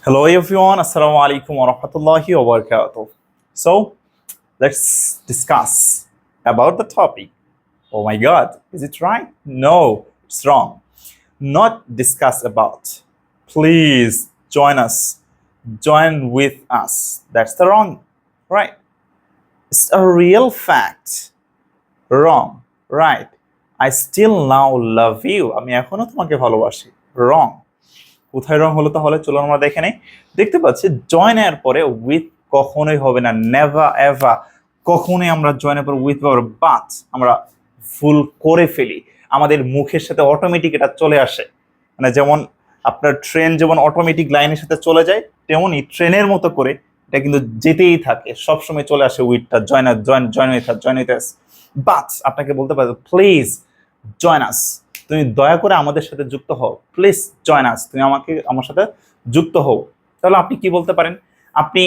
Hello everyone, Assalamu alaikum wa rahmatullahi wa barakatuh. So, let's discuss about the topic. Oh my god, is it right? No, it's wrong. Not discuss about. Please join us. Join with us. That's the wrong, right? It's a real fact. Wrong, right? I still now love you. আমি এখনো তোমাকে ভালোবাসি. Wrong. কোথায় রং হলো তাহলে চলো আমরা দেখে নেই। দেখতে পাচ্ছি জয়েন এর পরে উইথ কখনোই হবে না, নেভার এভার কখনোই আমরা জয়েন এর পরে উইথ পাওয়ার বাট আমরা ফুল করে ফেলি, আমাদের মুখের সাথে অটোমেটিক এটা চলে আসে। মানে যেমন আপনার ট্রেন যেমন অটোমেটিক লাইনের সাথে চলে যায়, তেমনই ট্রেনের মতো করে এটা কিন্তু যেতেই থাকে, সবসময় চলে আসে উইথটা, জয়েন উইথ আস। বাট আপনাকে বলতে পারে প্লিজ জয়েন আস, তুমি দয়া করে আমাদের সাথে যুক্ত হও, প্লিজ জয়েন আস, তুমি আমার সাথে যুক্ত হও। তাহলে আপনি কি বলতে পারেন? আপনি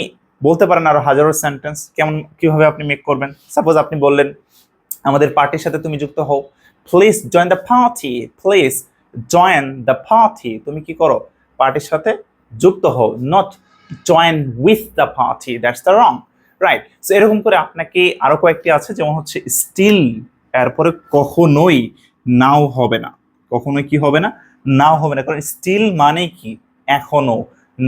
বলতে পারেন আরো হাজারো সেন্টেন্স। কিভাবে আপনি মেক করবেন? সাপোজ আপনি বললেন আমাদের পার্টির সাথে তুমি যুক্ত হও, please join the party, please join the party, তুমি কি করো? পার্টির সাথে যুক্ত হও, not join with the party, that's the wrong, right? So এরকম করে আপনাকে আরো কয়েকটি আছে, যেমন হচ্ছে স্টিল, এরপরে কখনোই নাও হবে না, কখনোই কি হবে না? নাও হবে না। কারণ স্টিল মানে কি? এখনো।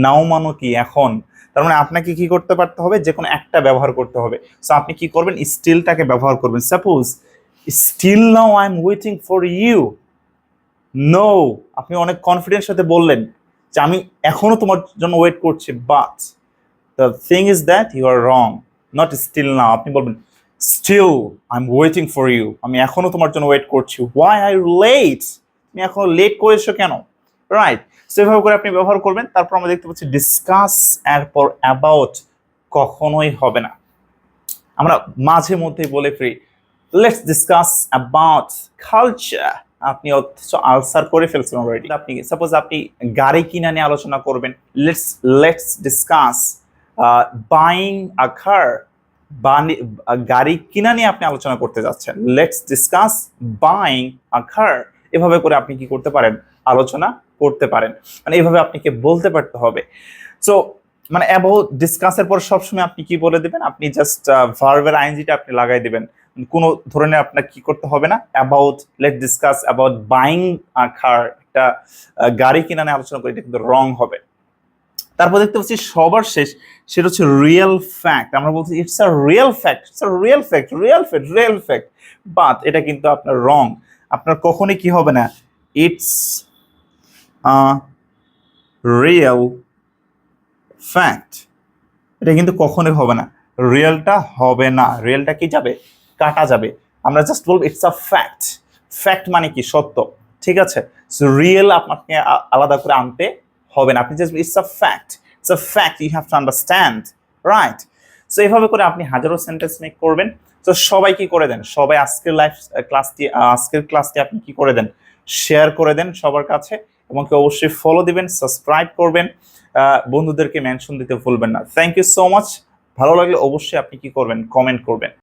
নাও মানে কি? এখন। তার মানে আপনাকে কি করতে পারতে হবে? যে কোনো একটা ব্যবহার করতে হবে। সো আপনি কি করবেন? স্টিলটাকে ব্যবহার করবেন। Suppose still now I am waiting for you. No, আপনি অনেক কনফিডেন্স সাথে বললেন যে আমি এখনো তোমার জন্য ওয়েট করছি, but the thing is that you are wrong, not still now. আপনি বলবেন still I am waiting for you, আমি এখনো তোমার জন্য ওয়েট করছি। হোয়াই আর ইউ লেট, তুমি এখনো লেট করেছো কেন, রাইট? সেভাবে করে আপনি ব্যবহার করবেন। তারপর আমরা দেখতে পাচ্ছি ডিসকাস, এরপর অ্যাবাউট কখনোই হবে না। আমরা মাঝে মধ্যে বলে free let's discuss about culture, আপনি অথচ আনসার করে ফেলছেন অলরেডি। আপনি সাপোজ আপনি গাড়ি কিনা নিয়ে আলোচনা করবেন, লেটস ডিসকাস বাইং আ কার, গাড়ি কিনা নিয়ে আপনি আলোচনা করতে যাচ্ছেন, লেটস ডিসকাস বাইং আ কার। এভাবে করে আপনি কি করতে পারেন? আলোচনা করতে পারেন। মানে এইভাবে আপনাকে বলতে পারতে হবে। সো মানে অ্যাবাউট ডিসকাসের পর সবসময় আপনি কি বলে দিবেন? আপনি জাস্ট ভার্বের আইএনজিটা আপনি লাগাই দিবেন। কোনো ধরনের আপনার কি করতে হবে না। About let discuss about buying a car, একটা গাড়ি কিনা নিয়ে আলোচনা করে, এটা কিন্তু রং হবে। তারপর দেখতে পাচ্ছি সবার শেষ, সেটা হচ্ছে রিয়েল ফ্যাক্ট। আমরা বলছি it's a real fact, it's a real fact, but এটা কিন্তু আপনার রং। আপনার কখনোই কি হবে না? ইটস আ রিয়েল ফ্যাক্ট, এটা কিন্তু কখনোই হবে না। রিয়েলটা হবে না, রিয়েলটা কি যাবে? কাটা যাবে। আমরা জাস্ট বলবো ইটস আ ফ্যাক্ট। ফ্যাক্ট মানে কি? সত্য, ঠিক আছে? সো রিয়েল আপনাকে আলাদা করে আনতে হবে না, আপনি just it's a fact, you have to understand, right? So এইভাবে করে আপনি হাজারো সেন্টেন্স মেক করবেন। তো সবাই কি করে দেন, সবাই আজকের ক্লাসটি আপনি কি করে দেন? শেয়ার করে দেন সবার কাছে, এবং অবশ্যই ফলো দিবেন, সাবস্ক্রাইব করবেন, বন্ধুদেরকে মেনশন দিতে ভুলবেন না। Thank you so much. ভালো লাগলে অবশ্যই আপনি কি করবেন? কমেন্ট করবেন।